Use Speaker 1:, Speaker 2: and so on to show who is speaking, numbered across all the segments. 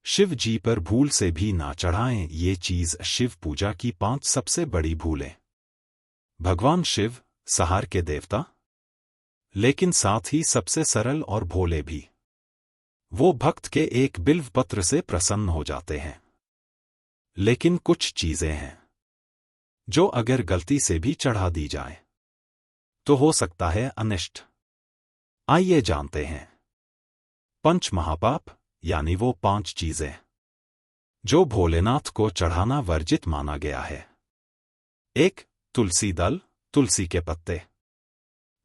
Speaker 1: शिव जी पर भूल से भी ना चढ़ाएं ये चीज शिव पूजा की 5 सबसे बड़ी भूलें। भगवान शिव सहार के देवता, लेकिन साथ ही सबसे सरल और भोले भी। वो भक्त के एक बिल्व पत्र से प्रसन्न हो जाते हैं। लेकिन कुछ चीजें हैं जो अगर गलती से भी चढ़ा दी जाए तो हो सकता है अनिष्ट। आइए जानते हैं पंच महापाप, यानी वो 5 चीजें जो भोलेनाथ को चढ़ाना वर्जित माना गया है। 1. तुलसी दल, तुलसी के पत्ते।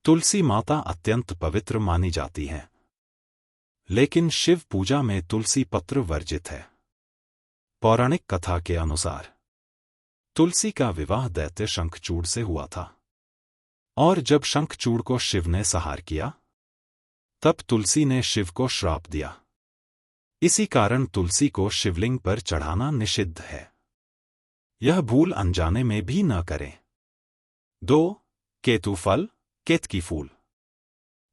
Speaker 1: तुलसी माता अत्यंत पवित्र मानी जाती हैं, लेकिन शिव पूजा में तुलसी पत्र वर्जित है। पौराणिक कथा के अनुसार तुलसी का विवाह दैत्य शंखचूड़ से हुआ था, और जब शंखचूड़ को शिव ने संहार किया तब तुलसी ने शिव को श्राप दिया। इसी कारण तुलसी को शिवलिंग पर चढ़ाना निषिद्ध है। यह भूल अनजाने में भी न करें। 2. केतु फल, केतकी फूल।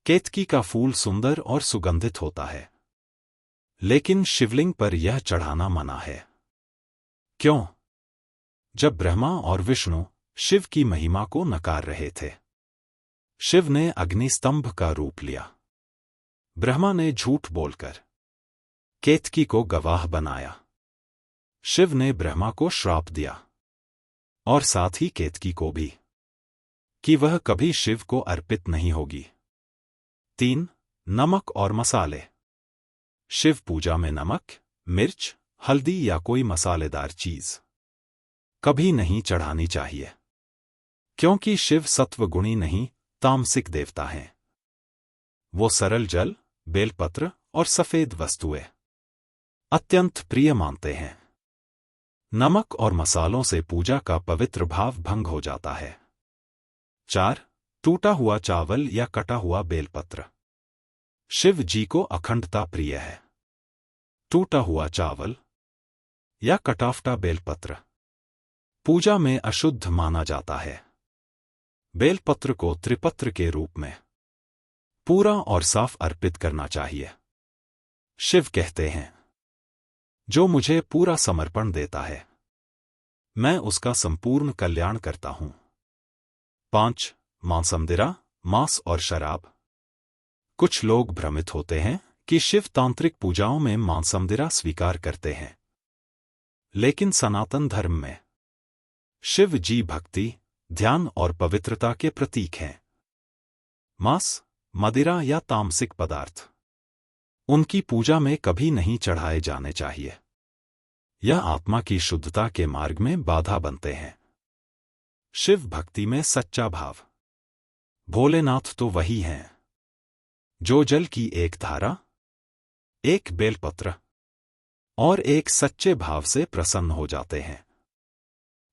Speaker 1: केतकी का फूल सुंदर और सुगंधित होता है, लेकिन शिवलिंग पर यह चढ़ाना मना है। क्यों? जब ब्रह्मा और विष्णु शिव की महिमा को नकार रहे थे, शिव ने अग्निस्तंभ का रूप लिया। ब्रह्मा ने झूठ बोलकर केतकी को गवाह बनाया। शिव ने ब्रह्मा को श्राप दिया, और साथ ही केतकी को भी, कि वह कभी शिव को अर्पित नहीं होगी। 3. नमक और मसाले। शिव पूजा में नमक, मिर्च, हल्दी या कोई मसालेदार चीज कभी नहीं चढ़ानी चाहिए, क्योंकि शिव सत्वगुणी नहीं, तामसिक देवता हैं। वो सरल जल, बेलपत्र और सफेद वस्तुएं अत्यंत प्रिय मानते हैं। नमक और मसालों से पूजा का पवित्र भाव भंग हो जाता है। 4. टूटा हुआ चावल या कटा हुआ बेलपत्र। शिव जी को अखंडता प्रिय है। टूटा हुआ चावल या कटाफटा बेलपत्र पूजा में अशुद्ध माना जाता है। बेलपत्र को त्रिपत्र के रूप में पूरा और साफ अर्पित करना चाहिए। शिव कहते हैं, जो मुझे पूरा समर्पण देता है, मैं उसका संपूर्ण कल्याण करता हूं। 5. मांसमदिरा, मांस और शराब। कुछ लोग भ्रमित होते हैं कि शिव तांत्रिक पूजाओं में मांसमदिरा स्वीकार करते हैं, लेकिन सनातन धर्म में शिव जी भक्ति, ध्यान और पवित्रता के प्रतीक हैं। मांस, मदिरा या तामसिक पदार्थ उनकी पूजा में कभी नहीं चढ़ाए जाने चाहिए। यह आत्मा की शुद्धता के मार्ग में बाधा बनते हैं। शिव भक्ति में सच्चा भाव। भोलेनाथ तो वही हैं जो जल की एक धारा, एक बेलपत्र और एक सच्चे भाव से प्रसन्न हो जाते हैं।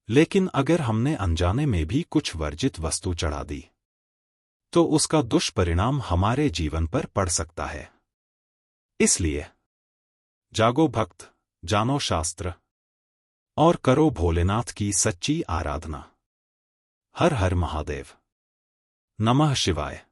Speaker 1: लेकिन अगर हमने अनजाने में भी कुछ वर्जित वस्तु चढ़ा दी तो उसका दुष्परिणाम हमारे जीवन पर पड़ सकता है। इसलिए जागो भक्त, जानो शास्त्र और करो भोलेनाथ की सच्ची आराधना। हर हर महादेव। नमः शिवाय।